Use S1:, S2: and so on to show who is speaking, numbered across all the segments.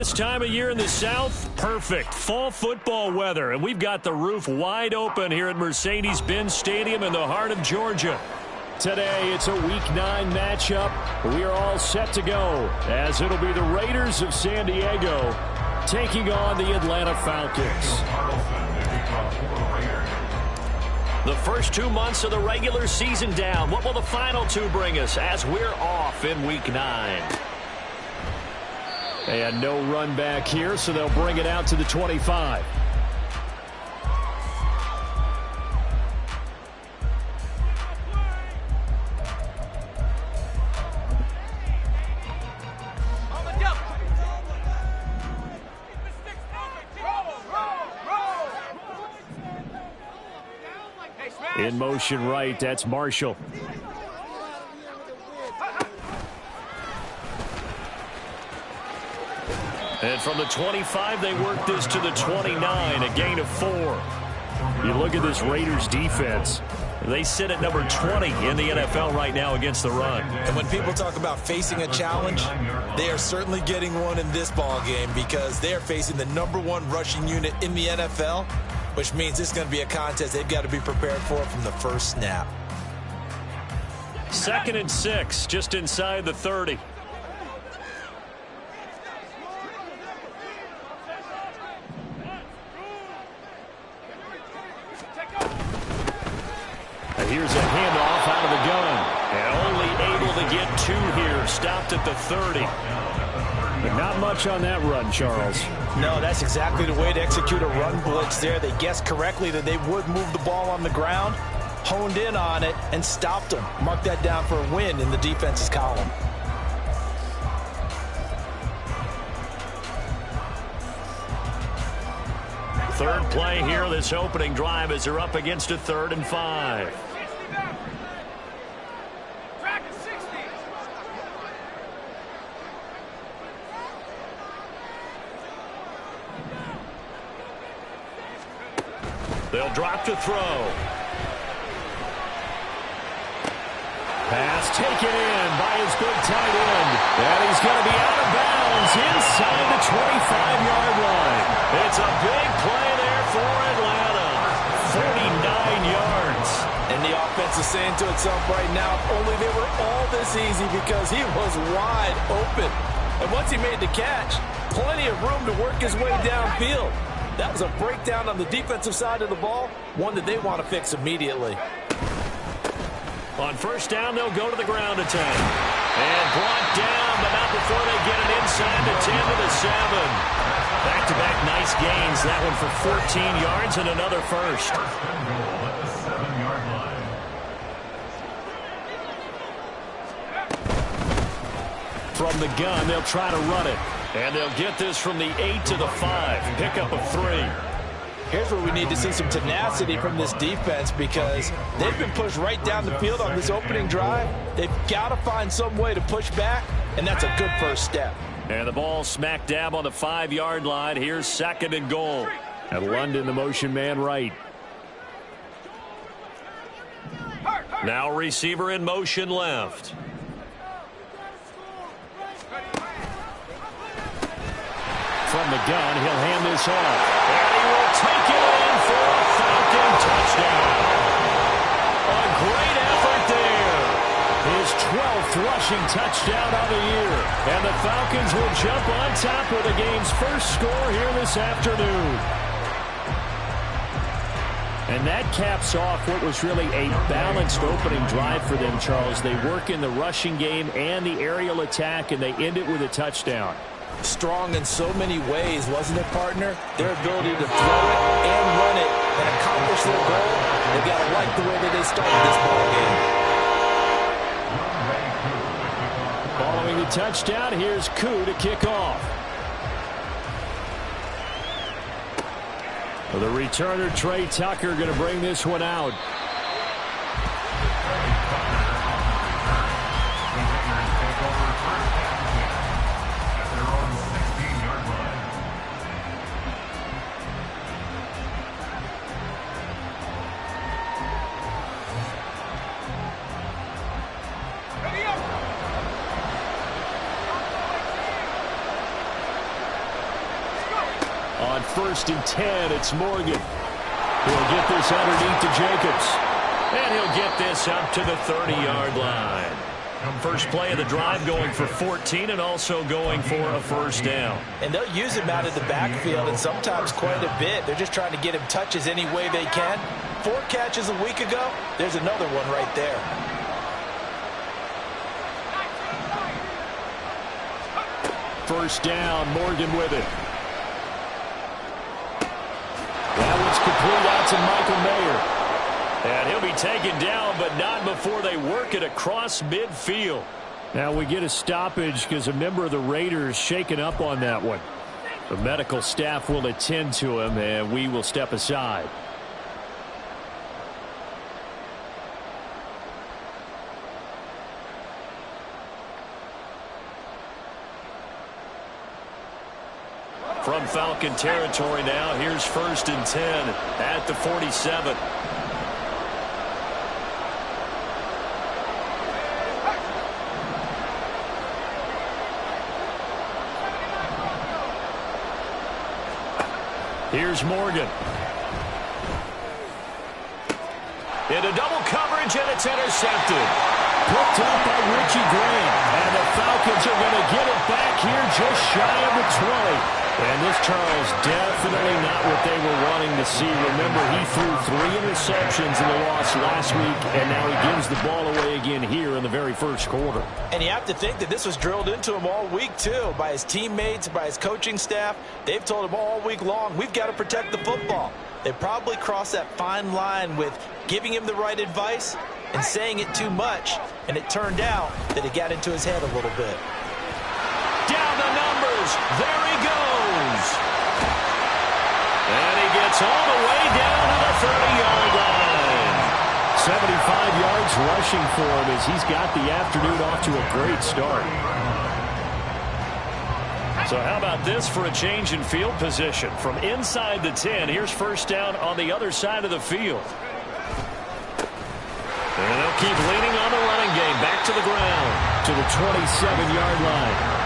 S1: This time of year in the South, perfect fall football weather, and we've got the roof wide open here at Mercedes-Benz Stadium in the heart of Georgia. Today, it's a Week 9 matchup. We are all set to go, as it'll be the Raiders of San Diego taking on the Atlanta Falcons. The first 2 months of the regular season down. What will the final 2 bring us as we're off in Week 9? And no run back here, so they'll bring it out to the 25. In motion right, that's Marshall. And from the 25, they work this to the 29, a gain of 4. You look at this Raiders defense. They sit at number 20 in the NFL right now against the run.
S2: And when people talk about facing a challenge, they are certainly getting one in this ball game because they are facing the number 1 rushing unit in the NFL, which means this is going to be a contest they've got to be prepared for from the first snap.
S1: 2nd and 6, just inside the 30. Here's a handoff out of the gun. And only able to get 2 here. Stopped at the 30. But not much on that run, Charles.
S3: No, that's exactly the way to execute a run blitz there. They guessed correctly that they would move the ball on the ground, honed in on it, and stopped them. Mark that down for a win in the defense's column.
S1: Third play here, this opening drive, as they're up against a 3rd and 5. They'll drop to throw. Pass taken in by his big tight end. And he's going to be out of bounds inside the 25-yard line. It's a big play there for Atlanta. 49 yards.
S2: And the offense is saying to itself right now, if only they were all this easy because he was wide open. And once he made the catch, plenty of room to work his way downfield. That was a breakdown on the defensive side of the ball, one that they want to fix immediately.
S1: On first down, they'll go to the ground attack. And brought down, but not before they get it inside the 10 to the 7. Back-to-back nice gains. That one for 14 yards and another first. From the gun, they'll try to run it. And they'll get this from the 8 to the 5. Pickup of 3.
S3: Here's where we need to see some tenacity from this defense because they've been pushed right down the field on this opening drive. They've got to find some way to push back, and that's a good first step.
S1: And the ball smack dab on the 5-yard line. Here's 2nd and goal. And London, the motion man right. Now receiver in motion left. From the gun, he'll hand this off. And he will take it in for a Falcon touchdown. A great effort there. His 12th rushing touchdown of the year. And the Falcons will jump on top of the game's first score here this afternoon. And that caps off what was really a balanced opening drive for them, Charles. They work in the rushing game and the aerial attack, and they end it with a touchdown.
S2: Strong in so many ways, wasn't it, partner? Their ability to throw it and run it and accomplish their goal. They've got to like the way that they started this ball game.
S1: Following the touchdown, here's Koo to kick off. The returner, Trey Tucker, going to bring this one out. On 1st and 10, it's Morgan. He'll get this underneath to Jacobs. And he'll get this up to the 30-yard line. First play of the drive going for 14 and also going for a first down.
S3: And they'll use him out of the backfield and sometimes quite a bit. They're just trying to get him touches any way they can. 4 catches a week ago. There's another one right there.
S1: First down, Morgan with it. That one's complete out to Michael Mayer. And he'll be taken down, but not before they work it across midfield. Now we get a stoppage because a member of the Raiders shaken up on that one. The medical staff will attend to him, and we will step aside. From Falcon territory now, here's 1st and 10 at the 47. Here's Morgan. Into double coverage, and it's intercepted. Picked up by Richie Graham. And the Falcons are going to get it back here just shy of the 20. And this, Charles, definitely not what they were wanting to see. Remember, he threw 3 interceptions in the loss last week, and now he gives the ball away again here in the very first quarter.
S3: And you have to think that this was drilled into him all week, too, by his teammates, by his coaching staff. They've told him all week long, we've got to protect the football. They probably crossed that fine line with giving him the right advice and saying it too much, and it turned out that it got into his head a little bit.
S1: Down the numbers. There he goes. And he gets all the way down to the 30-yard line. 75 yards rushing for him as he's got the afternoon off to a great start. So how about this for a change in field position? From inside the 10, here's first down on the other side of the field. And they'll keep leaning on the running game. Back to the ground to the 27-yard line.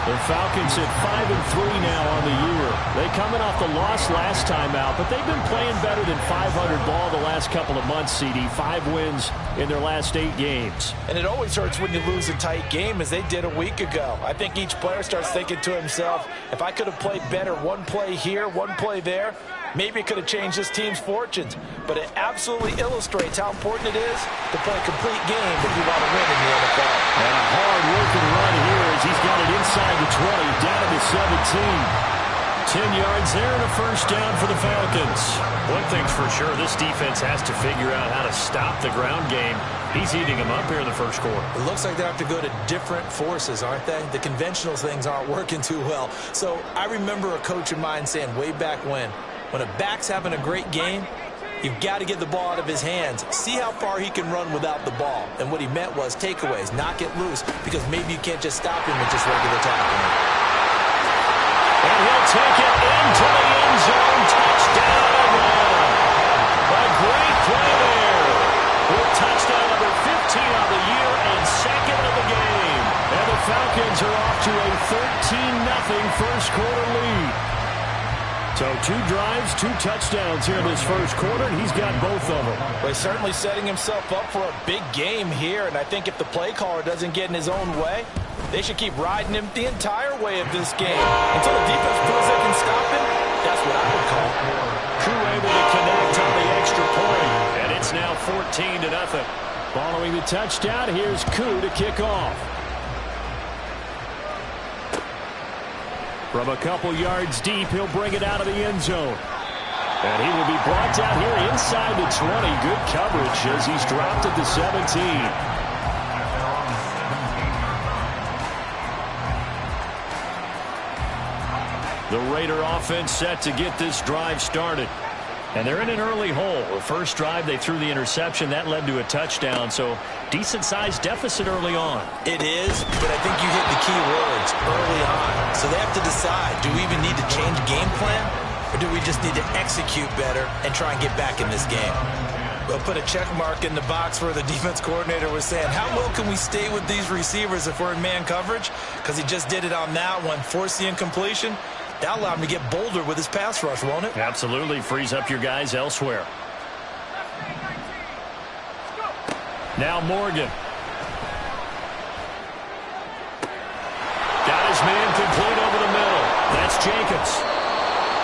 S1: The Falcons at 5-3 now on the year. They coming off the loss last time out, but they've been playing better than 500 ball the last couple of months, CD. 5 wins in their last 8 games.
S3: And it always hurts when you lose a tight game, as they did a week ago. I think each player starts thinking to himself, if I could have played better one play here, one play there, maybe it could have changed this team's fortunes. But it absolutely illustrates how important it is to play a complete game if you want to win in the NFL.
S1: And a hard-working run here as he's got it inside the 20, down to the 17. 10 yards there and a first down for the Falcons. One thing's for sure, this defense has to figure out how to stop the ground game. He's eating them up here in the first quarter.
S3: It looks like they have to go to different forces, aren't they? The conventional things aren't working too well. So I remember a coach of mine saying way back when a back's having a great game, you've got to get the ball out of his hands. See how far he can run without the ball. And what he meant was takeaways, knock it loose, because maybe you can't just stop him with just regular tackling.
S1: And he'll take it into the end zone. Touchdown. A great play there. With touchdown number 15 on the year and second of the game. And the Falcons are off to a 13-0 first quarter lead. So 2 drives, 2 touchdowns here in this first quarter, and he's got both of them.
S3: Well, he's certainly setting himself up for a big game here, and I think if the play caller doesn't get in his own way, they should keep riding him the entire way of this game. Until the defense proves they can stop him, that's what I would call.
S1: Crew able to connect on the extra point, and it's now 14-0. Following the touchdown, here's Koo to kick off. From a couple yards deep, he'll bring it out of the end zone. And he will be brought down here inside the 20. Good coverage as he's dropped at the 17. The Raider offense set to get this drive started. And they're in an early hole. The first drive, they threw the interception. That led to a touchdown. So decent-sized deficit early on.
S3: It is, but I think you hit the key words early on. So they have to decide, do we even need to change game plan? Or do we just need to execute better and try and get back in this game? We'll put a check mark in the box where the defense coordinator was saying, how well can we stay with these receivers if we're in man coverage? Because he just did it on that one, forced the incompletion. That'll allow him to get bolder with his pass rush, won't it?
S1: Absolutely. Frees up your guys elsewhere. Now Morgan. Got his man complete over the middle. That's Jacobs.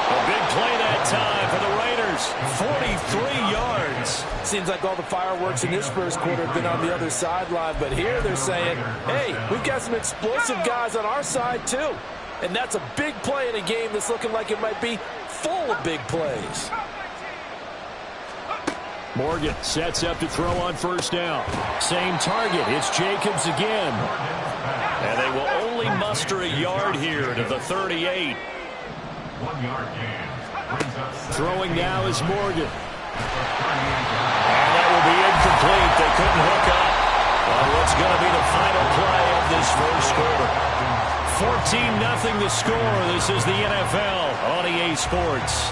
S1: A big play that time for the Raiders. 43 yards.
S2: Seems like all the fireworks in this first quarter have been on the other sideline, but here they're saying, hey, we've got some explosive guys on our side too. And that's a big play in a game that's looking like it might be full of big plays.
S1: Morgan sets up to throw on first down. Same target. It's Jacobs again. And they will only muster a yard here to the 38.
S4: 1 yard gain.
S1: Throwing now is Morgan. And that will be incomplete. They couldn't hook up on what's going to be the final play of this first quarter. 14-0 the score. This is the NFL on EA Sports.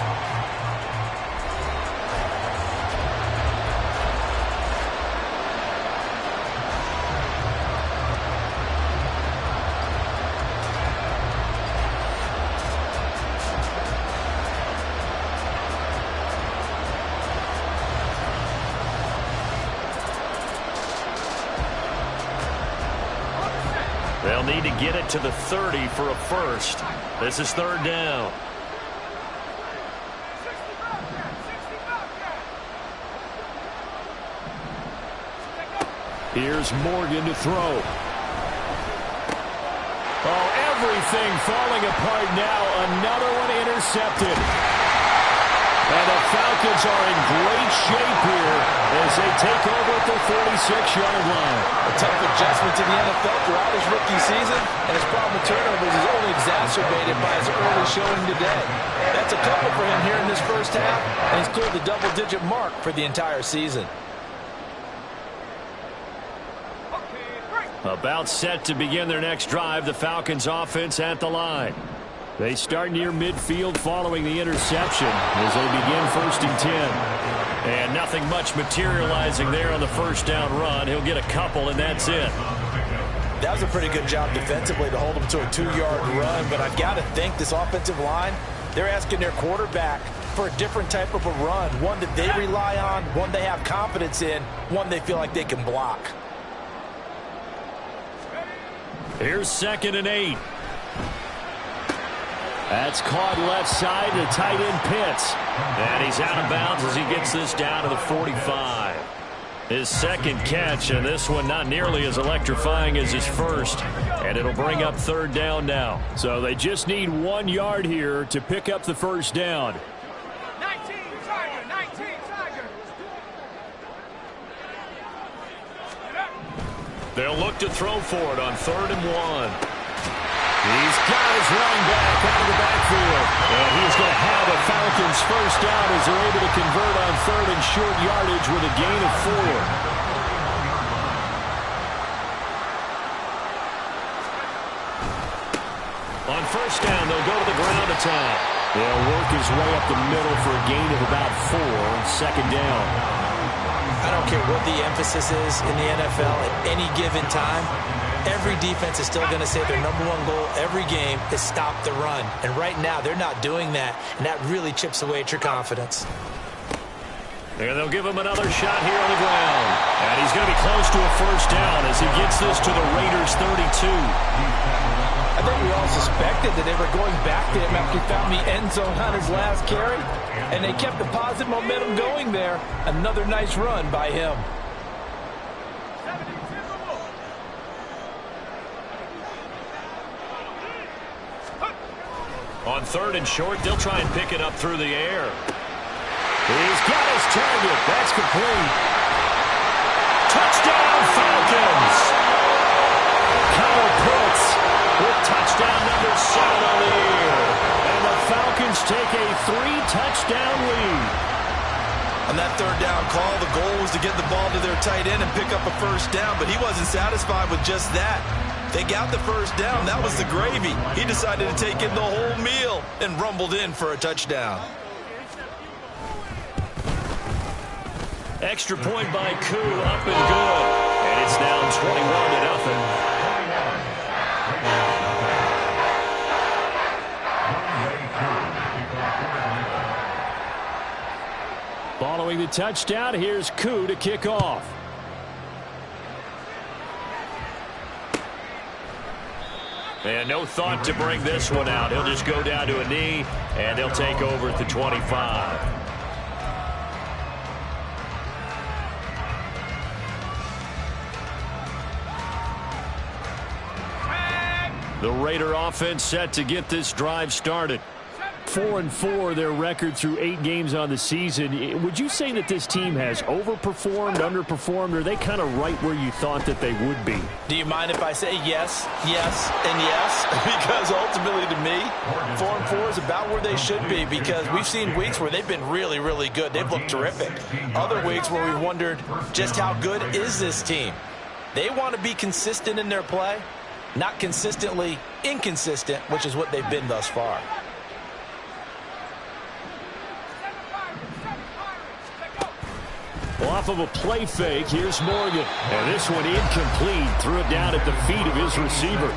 S1: They'll need to get it to the 30 for a first. This is third down. Here's Morgan to throw. Oh, everything falling apart now. Another one intercepted. And the Falcons are in great shape here as they take over at the 46-yard line.
S2: A tough adjustment to the NFL throughout his rookie season, and his problem with turnovers is only exacerbated by his early showing today. That's a couple for him here in this first half, and he's cleared the double-digit mark for the entire season.
S1: About set to begin their next drive, the Falcons offense at the line. They start near midfield following the interception as they begin 1st and 10. And nothing much materializing there on the first down run. He'll get a couple, and that's it.
S3: That was a pretty good job defensively to hold him to a 2-yard run, but I've got to think this offensive line, they're asking their quarterback for a different type of a run, one that they rely on, one they have confidence in, one they feel like they can block.
S1: Here's 2nd and 8. That's caught left side to tight end Pitts. And he's out of bounds as he gets this down to the 45. His second catch, and this one not nearly as electrifying as his first. And it'll bring up third down now. So they just need 1 yard here to pick up the first down.
S4: 19 Tiger.
S1: They'll look to throw for it on 3rd and 1. He's got his running back out of the backfield. And he's going to have a Falcons first down as they're able to convert on 3rd and short yardage with a gain of 4. On first down, they'll go to the ground attack. They'll work his way up the middle for a gain of about 4 on 2nd down.
S3: I don't care what the emphasis is in the NFL at any given time. Every defense is still going to say their #1 goal every game is stop the run. And right now, they're not doing that, and that really chips away at your confidence.
S1: And they'll give him another shot here on the ground. And he's going to be close to a first down as he gets this to the Raiders' 32.
S2: I think we all suspected that they were going back to him after he found the end zone on his last carry, and they kept the positive momentum going there. Another nice run by him.
S1: On 3rd and short, they'll try and pick it up through the air. He's got his target. That's complete. Touchdown, Falcons! Kyle Pitts with touchdown number 7 on the year. And the Falcons take a 3-touchdown lead.
S3: On that 3rd down call, the goal was to get the ball to their tight end and pick up a first down, but he wasn't satisfied with just that. They got the first down. That was the gravy. He decided to take in the whole meal and rumbled in for a touchdown.
S1: Extra point by Koo, up and good. And it's now 21-0. Following the touchdown, here's Koo to kick off. And no thought to bring this one out. He'll just go down to a knee, and they'll take over at the 25. The Raider offense set to get this drive started. 4-4 their record through 8 games on the season. Would you say that this team has overperformed, underperformed, or are they kind of right where you thought that they would be?
S3: Do you mind if I say yes, yes, and yes? Because ultimately to me, 4-4 is about where they should be, because we've seen weeks where they've been really, really good. They've looked terrific. Other weeks where we've wondered just how good is this team. They want to be consistent in their play, not consistently inconsistent, which is what they've been thus far.
S1: Off of a play fake, here's Morgan. And this one incomplete. Threw it down at the feet of his receiver.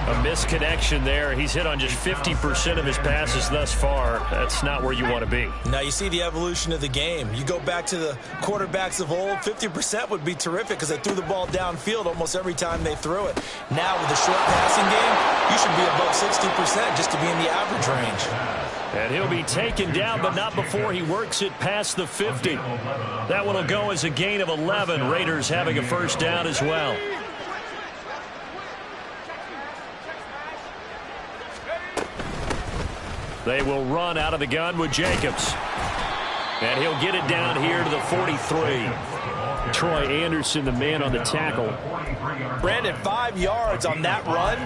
S1: A misconnection there. He's hit on just 50% of his passes thus far. That's not where you want to be.
S3: Now you see the evolution of the game. You go back to the quarterbacks of old, 50% would be terrific because they threw the ball downfield almost every time they threw it. Now with the short passing game, you should be above 60% just to be in the average range.
S1: And he'll be taken down, but not before he works it past the 50. That one will go as a gain of 11. Raiders having a first down as well. They will run out of the gun with Jacobs. And he'll get it down here to the 43. Troy Anderson, the man on the tackle.
S3: Brandon, 5 yards on that run.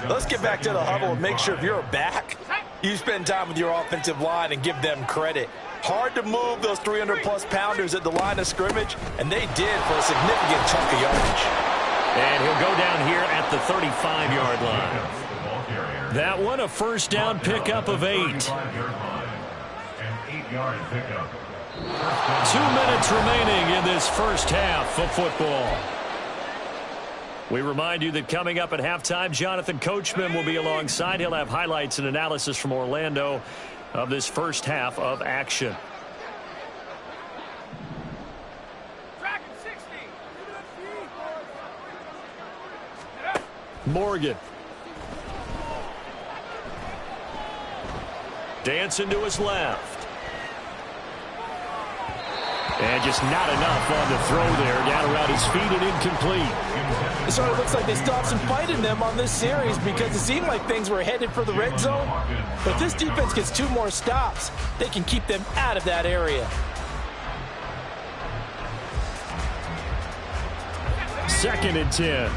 S3: Let's get back to the huddle and make sure if you're a back, you spend time with your offensive line and give them credit. Hard to move those 300-plus pounders at the line of scrimmage, and they did for a significant chunk of yardage.
S1: And he'll go down here at the 35-yard line. That one, a first down pickup of 8.
S4: 8-yard pickup.
S1: 2 minutes remaining in this first half of football. We remind you that coming up at halftime, Jonathan Coachman will be alongside. He'll have highlights and analysis from Orlando of this first half of action. Morgan. Dancing to his left. And just not enough on the throw there. Down around his feet and incomplete.
S3: It sort of looks like they still have some fight in them on this series because it seemed like things were headed for the red zone. But if this defense gets 2 more stops, they can keep them out of that area.
S1: Second and 10.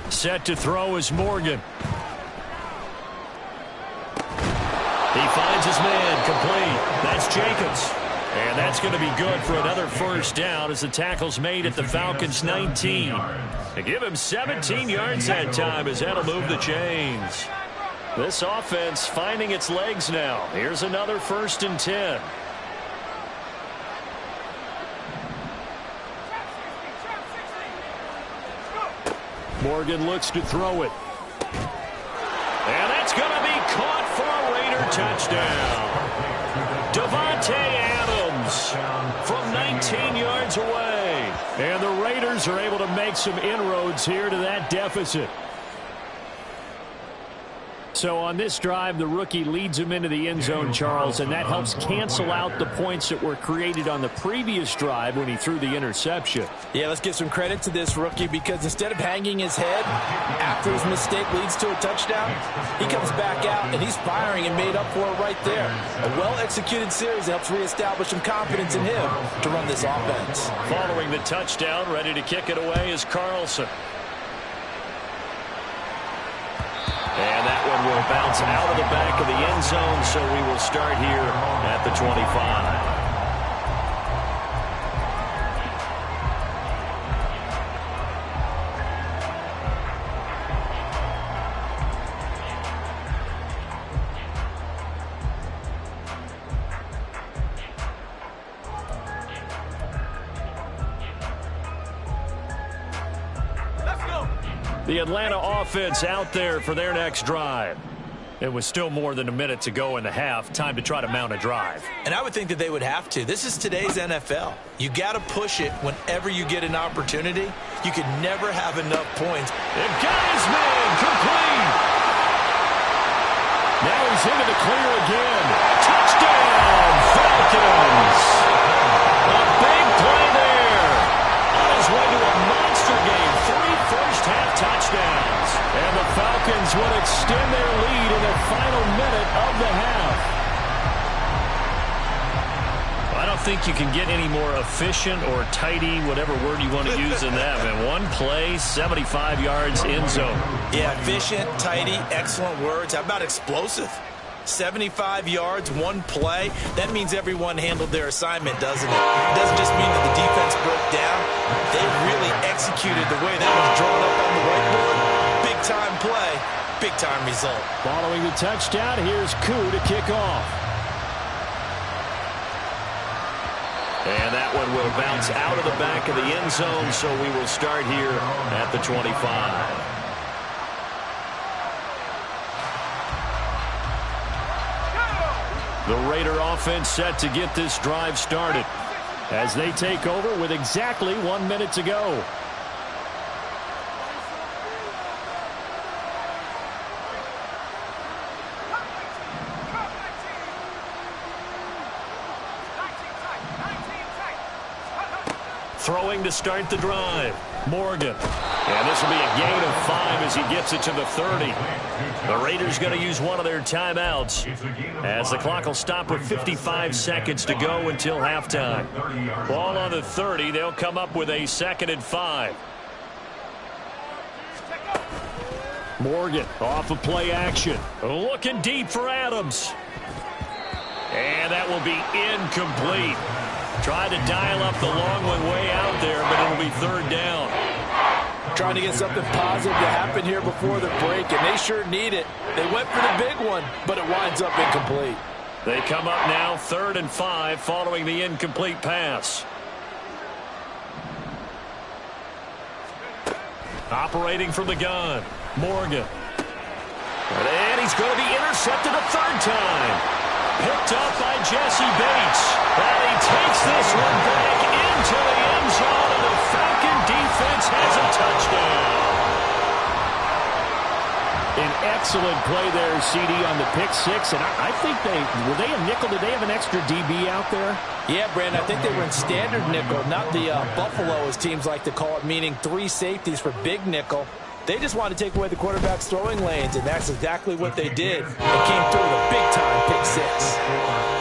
S1: Set to throw is Morgan. He finds his man complete. That's Jacobs. And that's going to be good for another first down as the tackle's made at the Falcons' 19. They give him 17 yards that time as that'll move the chains. This offense finding its legs now. Here's another first and 10. Morgan looks to throw it. And that's going to be caught for a Raider touchdown. Davante Adams from 19 yards away. And the Raiders are able to make some inroads here to that deficit. So on this drive, the rookie leads him into the end zone, Charles, and that helps cancel out the points that were created on the previous drive when he threw the interception.
S3: Yeah, let's give some credit to this rookie because instead of hanging his head after his mistake leads to a touchdown, he comes back out and he's firing and made up for it right there. A well-executed series helps reestablish some confidence in him to run this offense.
S1: Following the touchdown, ready to kick it away is Carlson. And that one will bounce out of the back of the end zone, so we will start here at the 25. The Atlanta offense out there for their next drive. It was still more than a minute to go in the half. Time to try to mount a drive.
S3: And I would think that they would have to. This is today's NFL. You got to push it whenever you get an opportunity. You could never have enough points.
S1: They've got his man complete. Now he's into the clear again. Touchdown, Falcons. A big play there. On his way to a monster game. 3 first-half touchdowns. And the Falcons would extend their lead in the final minute of the half. I don't think you can get any more efficient or tidy, whatever word you want to use in that. And one play, 75 yards in zone.
S3: Yeah, efficient, tidy, excellent words. How about explosive? 75 yards, one play. That means everyone handled their assignment, doesn't it? It doesn't just mean that the defense broke down. They really executed the way that was drawn up on the whiteboard. Big-time play, big-time result.
S1: Following the touchdown, here's Koo to kick off. And that one will bounce out of the back of the end zone, so we will start here at the 25. The Raider offense set to get this drive started as they take over with exactly 1 minute to go. Throwing to start the drive. Morgan. And this will be a gain of 5 as he gets it to the 30. The Raiders going to use one of their timeouts as the clock will stop with 55 seconds to go until halftime. Ball on the 30. They'll come up with a 2nd and 5. Morgan off of play action. Looking deep for Adams. And that will be incomplete. Tried to dial up the long one way out there, but it'll be 3rd down.
S2: Trying to get something positive to happen here before the break, and they sure need it. They went for the big one, but it winds up incomplete.
S1: They come up now 3rd and 5 following the incomplete pass. Operating from the gun, Morgan. And he's going to be intercepted a 3rd time. Picked up by Jesse Bates. And he takes this one back into the end zone, and the Falcon defense has a touchdown. An excellent play there, CD, on the pick 6. And I think were they a nickel? Did they have an extra DB out there?
S2: Yeah, Brandon, I think they were in standard nickel, not the Buffalo, as teams like to call it, meaning 3 safeties for big nickel. They just wanted to take away the quarterback's throwing lanes, and that's exactly what they did. They came through with a big-time pick 6.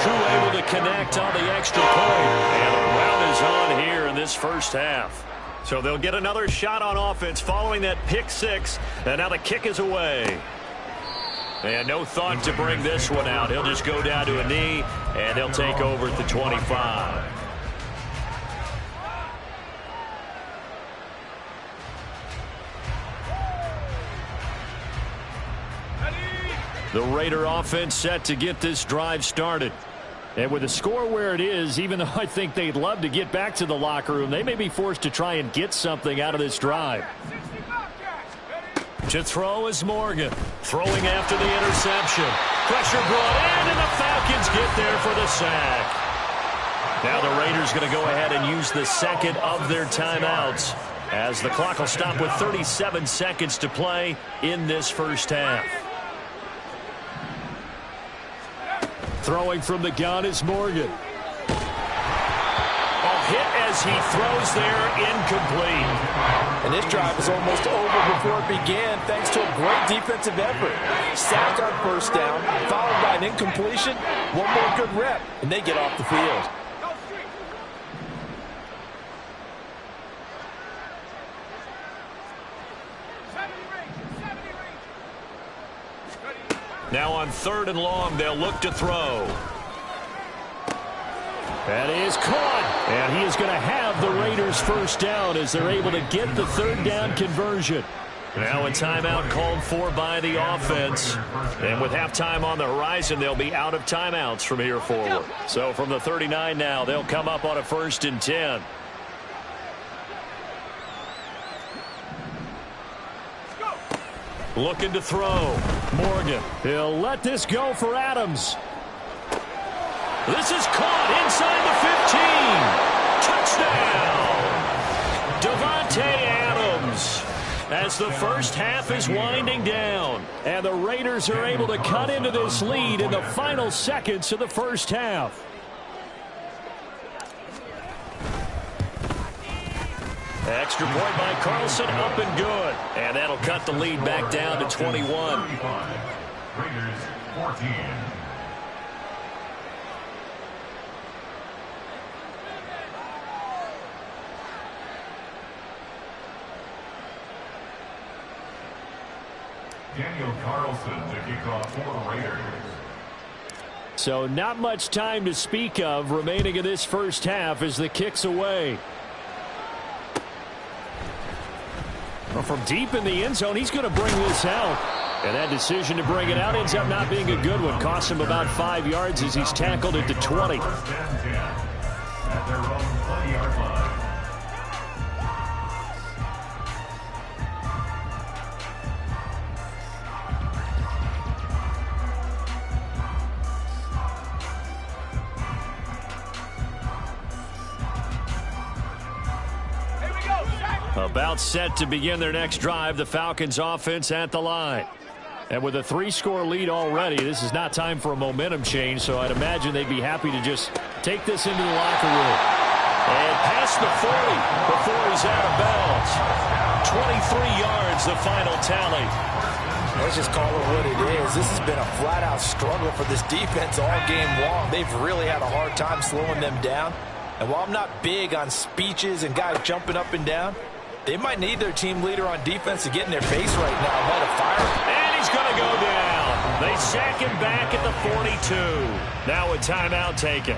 S1: Koo able to connect on the extra point. And the round is on here in this first half. So they'll get another shot on offense following that pick 6. And now the kick is away. And no thought to bring this one out. He'll just go down to a knee, and they'll take over at the 25. The Raider offense set to get this drive started. And with the score where it is, even though I think they'd love to get back to the locker room, they may be forced to try and get something out of this drive. To throw is Morgan. Throwing after the interception. Pressure brought in, and the Falcons get there for the sack. Now the Raiders going to go ahead and use the 2nd of their timeouts as the clock will stop with 37 seconds to play in this first half. Throwing from the gun is Morgan. A hit as he throws there, incomplete.
S2: And this drive is almost over before it began thanks to a great defensive effort. Sacked on 1st down, followed by an incompletion, one more good rep, and they get off the field.
S1: Now on 3rd and long, they'll look to throw. That is caught. And he is going to have the Raiders' 1st down as they're able to get the 3rd down conversion. Now a timeout called for by the offense. And with halftime on the horizon, they'll be out of timeouts from here forward. So from the 39 now, they'll come up on a 1st and 10. Looking to throw. Morgan. He'll let this go for Adams. This is caught inside the 15. Touchdown. Davante Adams. As the first half is winding down. And the Raiders are able to cut into this lead in the final seconds of the first half. Extra point by Carlson, up and good. And that'll cut the lead back down to 21.
S4: Raiders 14. Daniel Carlson to kick off for Raiders.
S1: So not much time to speak of remaining in this first half as the kick's away. Well, from deep in the end zone, he's going to bring this out. And that decision to bring it out ends up not being a good one. Costs him about 5 yards as he's tackled it to 20.
S4: First and 10 at their own 20-yard line.
S1: About set to begin their next drive, the Falcons offense at the line. And with a 3-score lead already, this is not time for a momentum change, so I'd imagine they'd be happy to just take this into the locker room. And past the 40 before he's out of bounds. 23 yards, the final tally.
S2: Let's just call it what it is. This has been a flat-out struggle for this defense all game long. They've really had a hard time slowing them down. And while I'm not big on speeches and guys jumping up and down, they might need their team leader on defense to get in their face right now and let it fire.
S1: And he's going to go down. They sack him back at the 42. Now a timeout taken.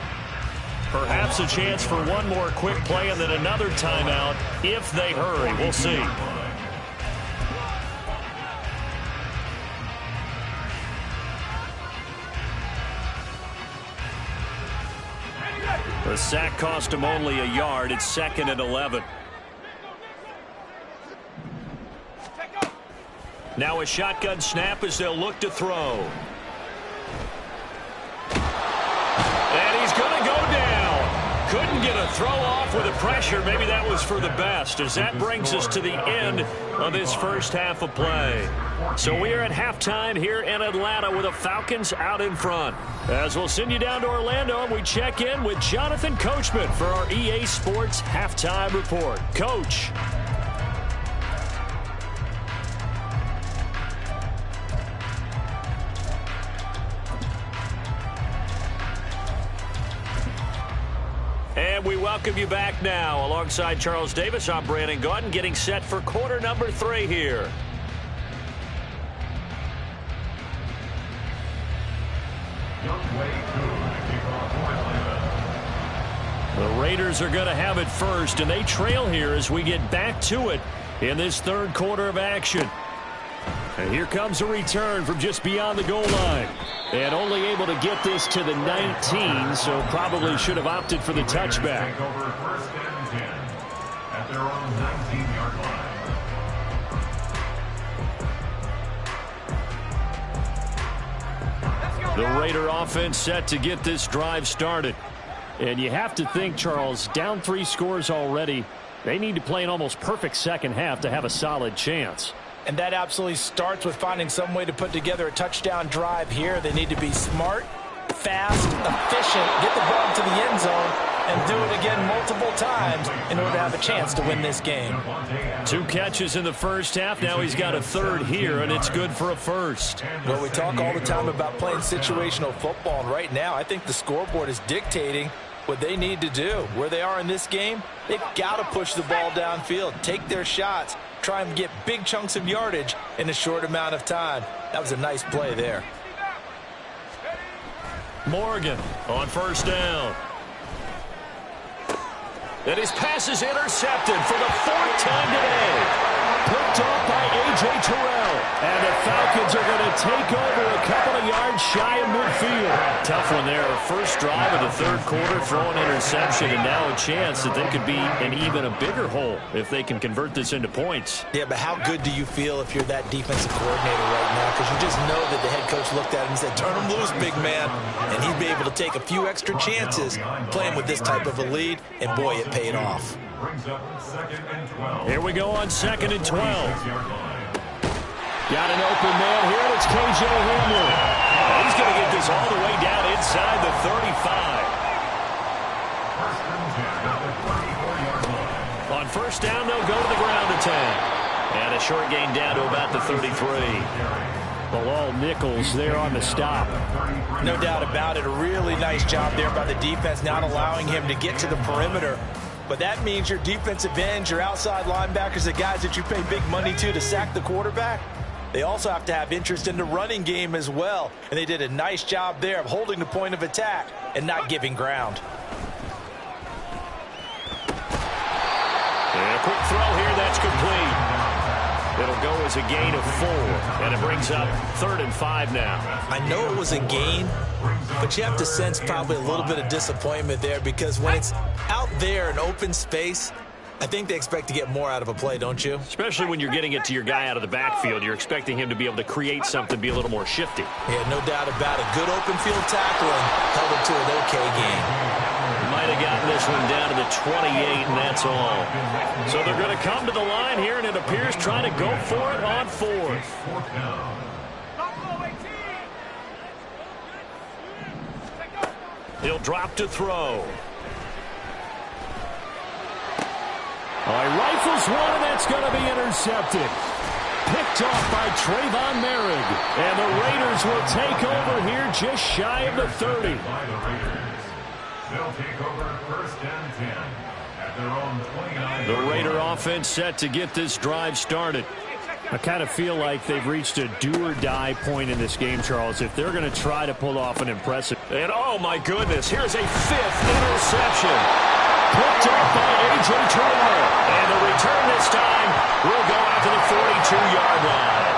S1: Perhaps a chance for one more quick play and then another timeout if they hurry. We'll see. The sack cost him only a yard. It's 2nd and 11. Now a shotgun snap as they'll look to throw. And he's going to go down. Couldn't get a throw off with the pressure. Maybe that was for the best, as that brings us to the end of this first half of play. So we are at halftime here in Atlanta with the Falcons out in front. As we'll send you down to Orlando, and we check in with Jonathan Coachman for our EA Sports Halftime Report. Coach. And we welcome you back now. Alongside Charles Davis, I'm Brandon Gaudin, getting set for quarter number 3 here. The Raiders are going to have it first, and they trail here as we get back to it in this third quarter of action. And here comes a return from just beyond the goal line. And only able to get this to the 19, so probably should have opted for the touchback.
S4: Take over first and 10 at their own 19-yard line.
S1: The Raider offense set to get this drive started. And you have to think, Charles, down 3 scores already. They need to play an almost perfect second half to have a solid chance.
S2: And that absolutely starts with finding some way to put together a touchdown drive here. They need to be smart, fast, efficient, get the ball to the end zone, and do it again multiple times in order to have a chance to win this game.
S1: 2 catches in the first half. Now he's got a third here, and it's good for a first.
S2: Well, we talk all the time about playing situational football, and right now I think the scoreboard is dictating what they need to do. Where they are in this game, they've got to push the ball downfield, take their shots, try and get big chunks of yardage in a short amount of time. That was a nice play there.
S1: Morgan on first down. And his pass is intercepted for the 4th time today. Picked off by A.J. Terrell. And the Falcons are going to take over a couple of yards shy of midfield. Tough one there. First drive of the third quarter, throw an interception, and now a chance that they could be in even a bigger hole if they can convert this into points.
S3: Yeah, but how good do you feel if you're that defensive coordinator right now? Because you just know that the head coach looked at him and said, turn him loose, big man. And he'd be able to take a few extra chances playing with this type of a lead, and boy, it paid off.
S1: Here we go on 2nd and 12. Got an open man here, and it's K.J. Hamler. He's going to get this all the way down inside the 35. On first down, they'll go to the ground attack. And a short gain down to about the 33. Bilal Nichols there on the stop.
S3: No doubt about it. A really nice job there by the defense, not allowing him to get to the perimeter. But that means your defensive ends, your outside linebackers, the guys that you pay big money to sack the quarterback, they also have to have interest in the running game as well. And they did a nice job there of holding the point of attack and not giving ground.
S1: And a quick throw here, that's complete. It'll go as a gain of 4, and it brings up 3rd and 5 now.
S3: I know it was a gain, but you have to sense probably a little bit of disappointment there, because when it's out there in open space, I think they expect to get more out of a play, don't you?
S1: Especially when you're getting it to your guy out of the backfield. You're expecting him to be able to create something, be a little more shifty.
S3: Yeah, no doubt about it. Good open field tackling held it to an okay game.
S1: Might have gotten this one down to the 28, and that's all. So they're going to come to the line here, and it appears trying to go for it on 4th. He'll drop to throw. Rifles one, and that's going to be intercepted. Picked off by Trayvon Merrick. And the Raiders will take over here just shy of the 30.
S4: They'll take over 1st and 10 at their own 29.
S1: The Raider offense set to get this drive started. I kind of feel like they've reached a do-or-die point in this game, Charles, if they're going to try to pull off an impressive. And, oh, my goodness, here's a 5th interception. Picked off by A.J. Terrell. And the return this time will go out to the 42-yard line.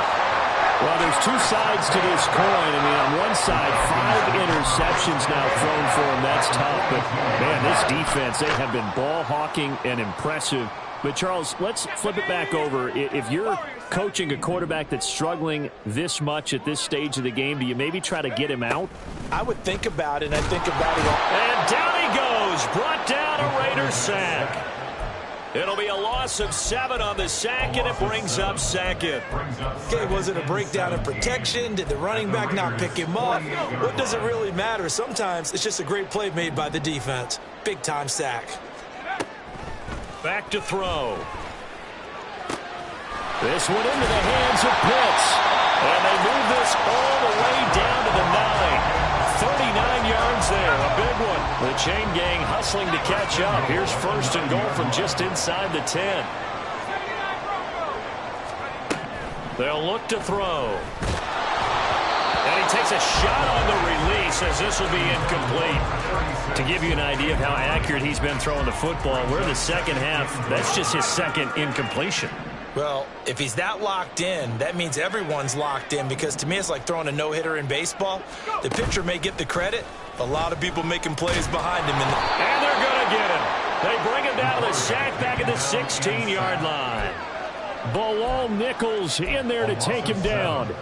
S1: Well, there's two sides to this coin. I mean, on one side, 5 interceptions now thrown for him. That's tough. But, man, this defense, they have been ball hawking and impressive. But, Charles, let's flip it back over. If you're coaching a quarterback that's struggling this much at this stage of the game, do you maybe try to get him out?
S3: I would think about it, and I think about it all.
S1: And down he goes. Brought down a Raider sack. It'll be a loss of 7 on the sack, and it brings up 2nd.
S3: Okay, was it a breakdown in protection? Did the running back not pick him up? What does it really matter? Sometimes it's just a great play made by the defense. Big-time sack.
S1: Back to throw. This one into the hands of Pitts. And they move this all the way down to the 9. 39 yards there, a big one. The chain gang hustling to catch up. Here's 1st and goal from just inside the 10. They'll look to throw. And he takes a shot on the release as this will be incomplete. To give you an idea of how accurate he's been throwing the football, we're in the second half. That's just his 2nd incompletion.
S3: Well, if he's that locked in, that means everyone's locked in, because to me it's like throwing a no-hitter in baseball. The pitcher may get the credit, a lot of people making plays behind him.
S1: And they're going to get him. They bring him down to the sack back at the 16-yard line. Bilal Nichols in there to take him down.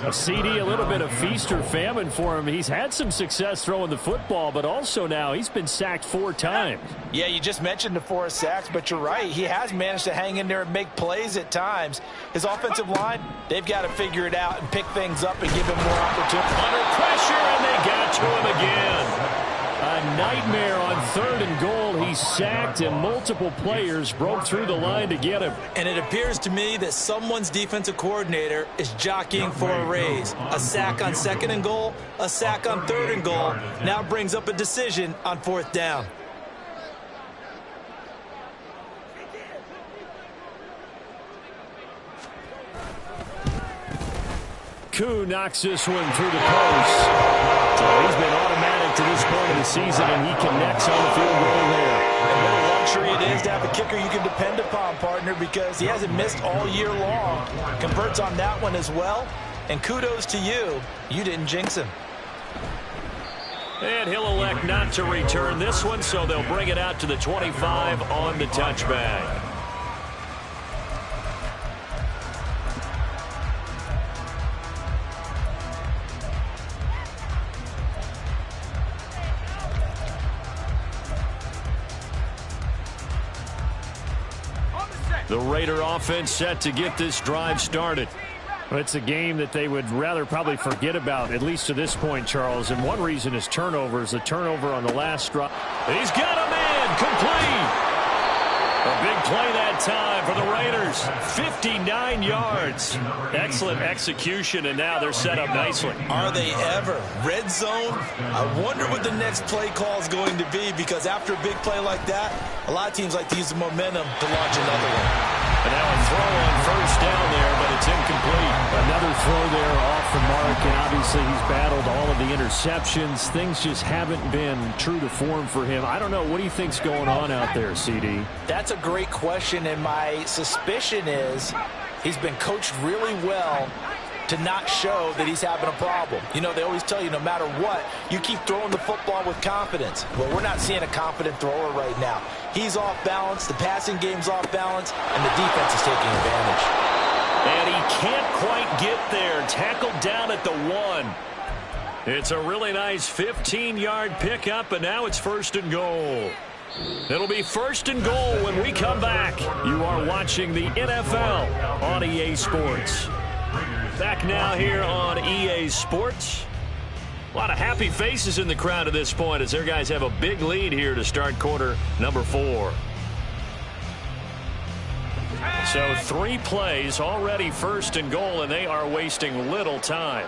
S1: A CD, a little bit of feast or famine for him. He's had some success throwing the football, but also now he's been sacked 4 times.
S3: Yeah, you just mentioned the 4 sacks, but you're right. He has managed to hang in there and make plays at times. His offensive line, they've got to figure it out and pick things up and give him more opportunity.
S1: Under pressure, and they got to him again. A nightmare on 3rd and goal. He's sacked, and multiple players broke through the line to get him.
S3: And it appears to me that someone's defensive coordinator is jockeying for a raise. A sack on 2nd and goal, a sack on 3rd and goal. Now brings up a decision on 4th down.
S1: Koo knocks this one through the post. So he's been automatic to this point of the season, and he connects on the field goal there.
S3: And what a luxury it is nice to have a kicker you can depend upon, partner, because he hasn't missed all year long. Converts on that one as well. And kudos to you. You didn't jinx him.
S1: And he'll elect not to return this one, so they'll bring it out to the 25 on the touchback. The Raider offense set to get this drive started.
S5: Well, it's a game that they would rather probably forget about, at least to this point, Charles. And one reason is turnovers. The turnover on the last drive.
S1: He's got a man complete. A big play that time for the Raiders. 59 yards. Excellent execution, and now they're set up nicely.
S3: Are they ever? Red zone? I wonder what the next play call is going to be, because after a big play like that, a lot of teams like to use the momentum to launch another one.
S1: And now a throw on first down there, but it's incomplete.
S5: Another throw there off the mark, and obviously he's battled all of the interceptions. Things just haven't been true to form for him. I don't know. What do you think's going on out there, CD?
S3: That's a great question, and my suspicion is he's been coached really well to not show that he's having a problem. You know, they always tell you no matter what, you keep throwing the football with confidence. Well, we're not seeing a confident thrower right now. He's off balance, the passing game's off balance, and the defense is taking advantage.
S1: And he can't quite get there. Tackled down at the 1. It's a really nice 15-yard pickup, and now it's first and goal. It'll be first and goal when we come back. You are watching the NFL on EA Sports. Back now here on EA Sports. A lot of happy faces in the crowd at this point as their guys have a big lead here to start quarter number 4. So 3 plays already first and goal, and they are wasting little time.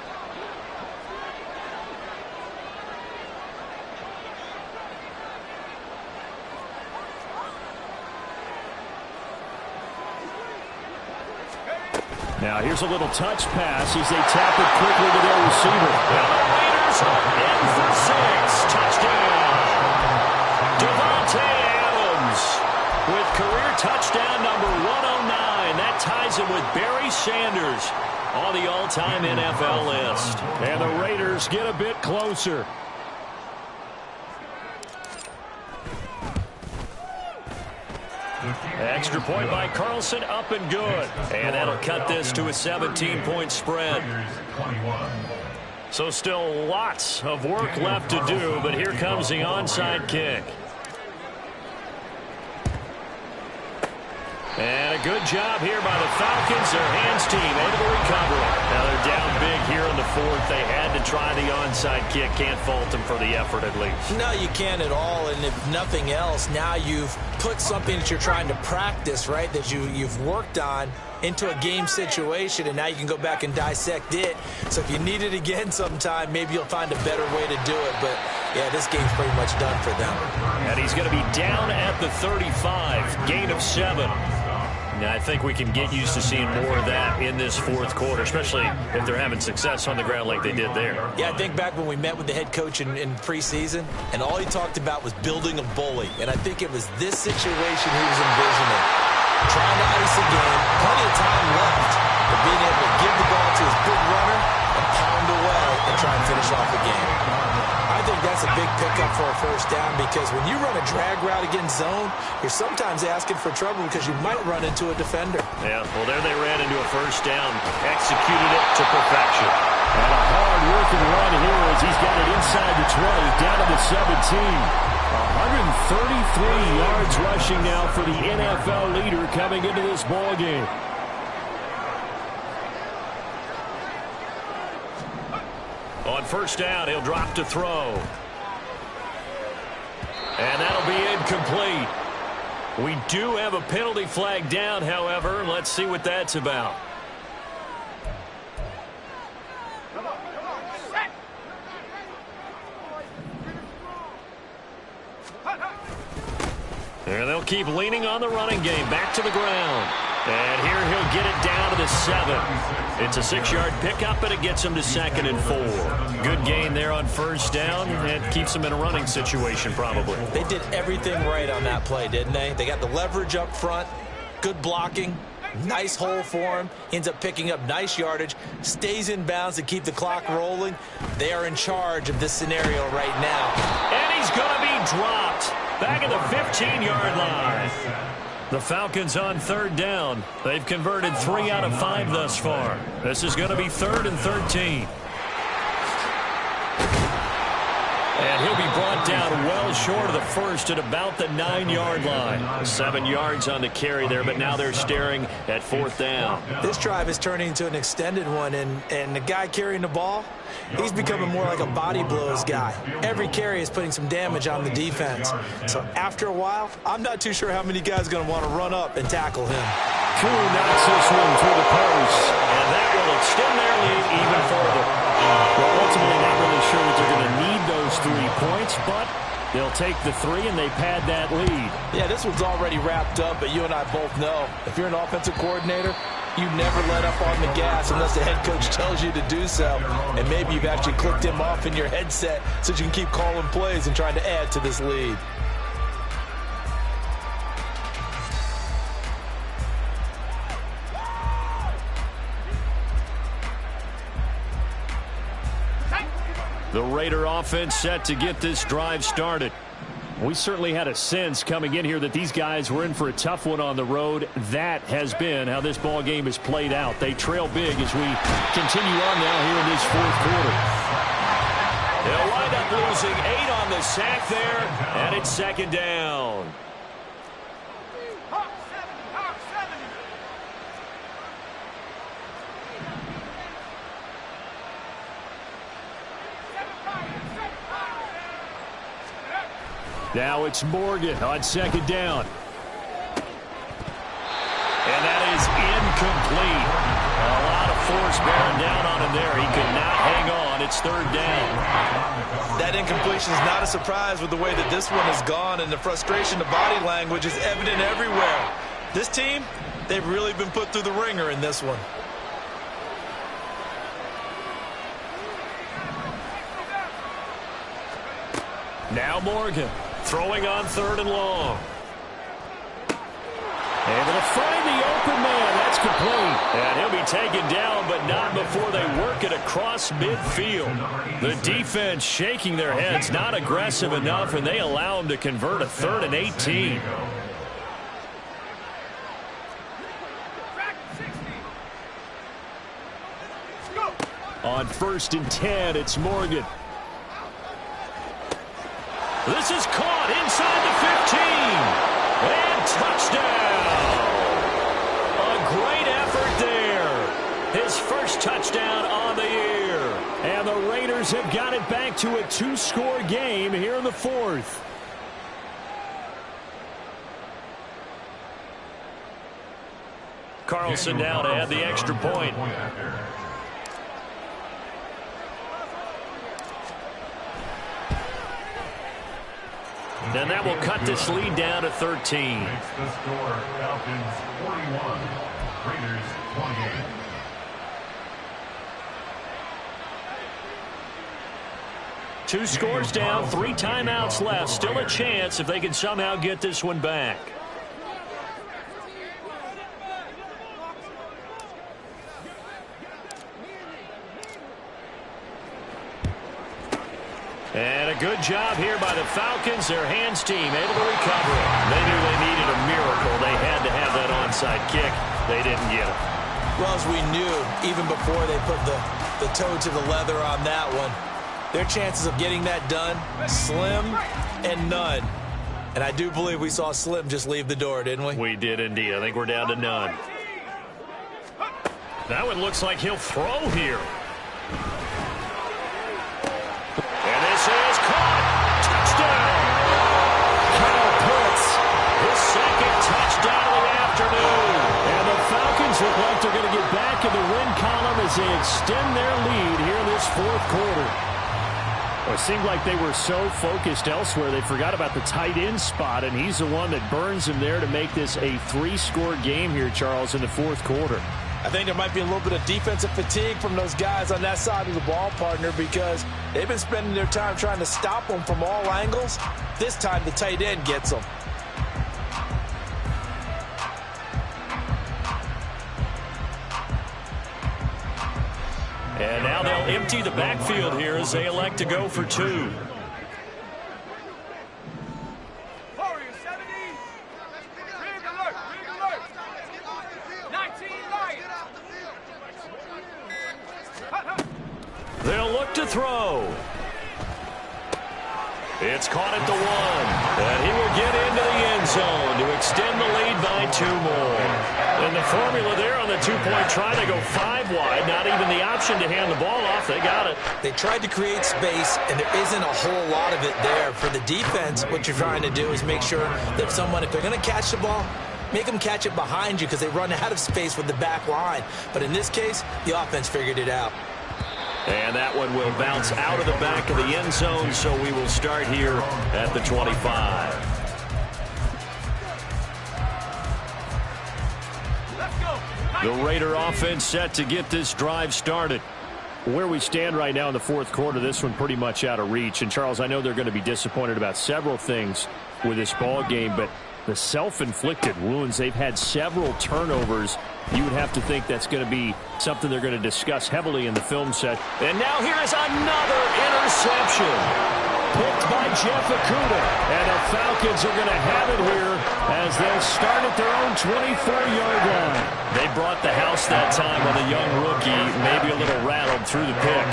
S5: Now here's a little touch pass as they tap it quickly to their receiver.
S1: And the Raiders in for 6. Touchdown. Devontae Adams with career touchdown number 109. That ties him with Barry Sanders on the all-time NFL list.
S5: And the Raiders get a bit closer.
S1: Extra point by Carlson, up and good. And that'll cut this to a 17-point spread. So still lots of work left to do, but here comes the onside kick. And a good job here by the Falcons. Their hands team able to recover it. Now they're down big here in the 4th. They had to try the onside kick. Can't fault them for the effort at least.
S3: No, you can't at all. And if nothing else, now you've put something that you're trying to practice, right, that you've worked on into a game situation, and now you can go back and dissect it. So if you need it again sometime, maybe you'll find a better way to do it. But, yeah, this game's pretty much done for them.
S1: And he's going to be down at the 35, gain of 7. Now, I think we can get used to seeing more of that in this 4th quarter, especially if they're having success on the ground like they did there.
S3: Yeah, I think back when we met with the head coach in preseason, and all he talked about was building a bully. And I think it was this situation he was envisioning. Trying to ice the game, plenty of time left, but being able to give the ball to his big runner and pound away and try and finish off the game. I think that's a big pickup for a first down, because when you run a drag route against zone, you're sometimes asking for trouble because you might run into a defender.
S1: Yeah, well, there they ran into a first down, executed it to perfection.
S5: And a hard-working run here as he's got it inside the 20, down to the 17. 133 yards rushing now for the NFL leader coming into this ball game.
S1: On first down, he'll drop to throw. And that'll be incomplete. We do have a penalty flag down, however. Let's see what that's about. And they'll keep leaning on the running game. Back to the ground.
S5: And here he'll get it down to the 7. It's a 6-yard pickup, and it gets him to 2nd and 4. Good gain there on first down, and keeps him in a running situation probably.
S3: They did everything right on that play, didn't they? They got the leverage up front, good blocking, nice hole for him, ends up picking up nice yardage, stays in bounds to keep the clock rolling. They are in charge of this scenario right now.
S5: And he's going to be dropped back at the 15-yard line. The Falcons on 3rd down. They've converted 3 out of 5 thus far. This is going to be 3rd and 13. And he'll be brought down well short of the first at about the 9-yard line. 7 yards on the carry there, but now they're staring at 4th down.
S3: This drive is turning into an extended one, and the guy carrying the ball, he's becoming more like a body blows guy. Every carry is putting some damage on the defense. So after a while, I'm not too sure how many guys are going to want to run up and tackle him.
S5: Koo knocks this one through the post, and that will extend their lead even further. Well, ultimately, not really sure that they're going to need those 3 points, but they'll take the 3 and they pad that lead.
S3: Yeah, this one's already wrapped up, but you and I both know if you're an offensive coordinator, you never let up on the gas unless the head coach tells you to do so. And maybe you've actually clicked him off in your headset so you can keep calling plays and trying to add to this lead.
S5: The Raider offense set to get this drive started. We certainly had a sense coming in here that these guys were in for a tough one on the road. That has been how this ball game has played out. They trail big as we continue on now here in this 4th quarter. They'll wind up losing 8 on the sack there, and it's 2nd down. Now it's Morgan on 2nd down. And that is incomplete. A lot of force bearing down on him there. He could not hang on. It's 3rd down.
S3: That incompletion is not a surprise with the way that this one has gone, and the frustration, the body language is evident everywhere. This team, they've really been put through the ringer in this one.
S5: Now Morgan throwing on 3rd and long. Able to find the open man. That's complete. And he'll be taken down, but not before they work it across midfield. The defense shaking their heads, not aggressive enough, and they allow him to convert a 3rd and 18. On 1st and 10, it's Morgan. This is caught inside the 15. And touchdown. A great effort there. His first touchdown on the year. And the Raiders have got it back to a 2-score game here in the 4th. Carlson now to add the extra point. And that will cut this lead down to 13.
S4: Makes the score Falcons 41, Raiders 28.
S5: Two scores down, 3 timeouts left. Still a chance if they can somehow get this one back. And a good job here by the Falcons. Their hands team able to recover it. They knew they needed a miracle. They had to have that onside kick. They didn't get it.
S3: Well, as we knew, even before they put the toe to the leather on that one, their chances of getting that done, slim and none. And I do believe we saw Slim just leave the door, didn't we?
S5: We did indeed. I think we're down to none. That one looks like he'll throw here. And this is caught. Touchdown. Kyle Pitts, his second touchdown of the afternoon. And the Falcons look like they're going to get back in the win column as they extend their lead here in this 4th quarter. Well, it seemed like they were so focused elsewhere, they forgot about the tight end spot, and he's the one that burns him there to make this a 3-score game here, Charles, in the fourth quarter.
S2: I think there might be a little bit of defensive fatigue from those guys on that side of the ball, partner, because they've been spending their time trying to stop them from all angles. This time, the tight end gets them.
S1: And now they'll empty the backfield here as they elect to go for 2. They'll look to throw. It's caught at the 1. And he will get into the end zone to extend the lead by 2 more. And the formula there on the 2-point try to go 5 wide. Not even the option to hand the ball off. They got it.
S3: They tried to create space, and there isn't a whole lot of it there. For the defense, what you're trying to do is make sure that if they're going to catch the ball, make them catch it behind you because they run out of space with the back line. But in this case, the offense figured it out.
S1: And that one will bounce out of the back of the end zone, so we will start here at the 25. The Raider offense set to get this drive started. Where we stand right now in the fourth quarter, this one pretty much out of reach. And, Charles, I know they're going to be disappointed about several things with this ball game, but the self-inflicted wounds, they've had several turnovers. You would have to think that's going to be something they're going to discuss heavily in the film set. And now here is another interception. Picked by Jeff Okudah. And the Falcons are going to have it here as they'll start at their own 24-yard line. They brought the house that time on a young rookie, maybe a little rattled through the pick.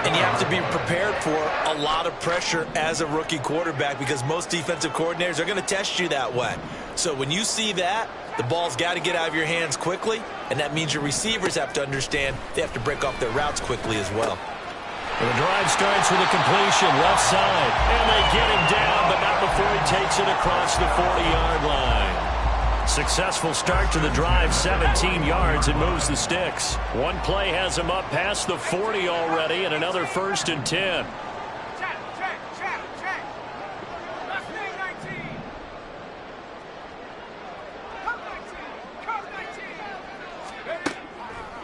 S3: And you have to be prepared for a lot of pressure as a rookie quarterback because most defensive coordinators are going to test you that way. So when you see that, the ball's got to get out of your hands quickly, and that means your receivers have to understand they have to break off their routes quickly as well.
S1: The drive starts with a completion, left side. And they get him down, but not before he takes it across the 40-yard line. Successful start to the drive, 17 yards, and moves the sticks. One play has him up past the 40 already, and another 1st and 10.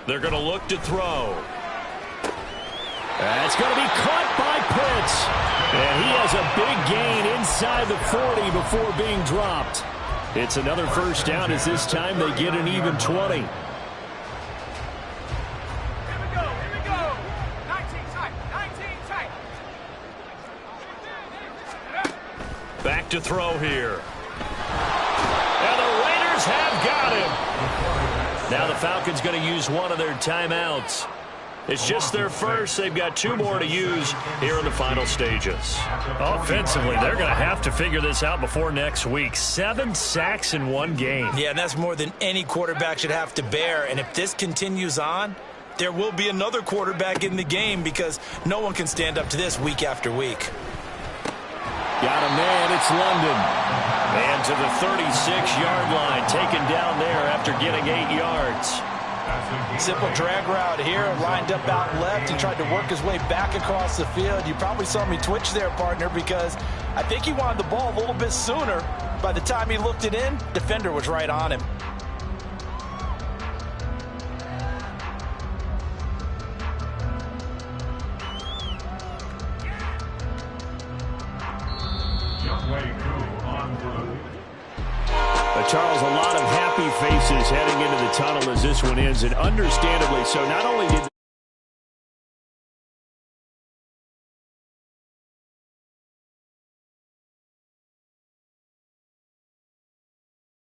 S1: They're going to look to throw. That's going to be caught by Pitts. And he has a big gain inside the 40 before being dropped. It's another first down as this time they get an even 20.
S6: Here we go. 19 tight.
S1: Back to throw here. And the Raiders have got him. Now the Falcons going to use one of their timeouts. It's just their first. They've got 2 more to use here in the final stages. Offensively, they're going to have to figure this out before next week. 7 sacks in one game.
S3: Yeah, and that's more than any quarterback should have to bear. And if this continues on, there will be another quarterback in the game because no one can stand up to this week after week.
S1: Got a man. It's London. And to the 36-yard line, taken down there after getting 8 yards.
S2: Simple drag route here, lined up out left. He tried to work his way back across the field. You probably saw me twitch there, partner, because I think he wanted the ball a little bit sooner. By the time he looked it in, defender was right on him.
S5: Charles, a lot of happy faces heading into the tunnel as this one ends, and understandably so. Not only did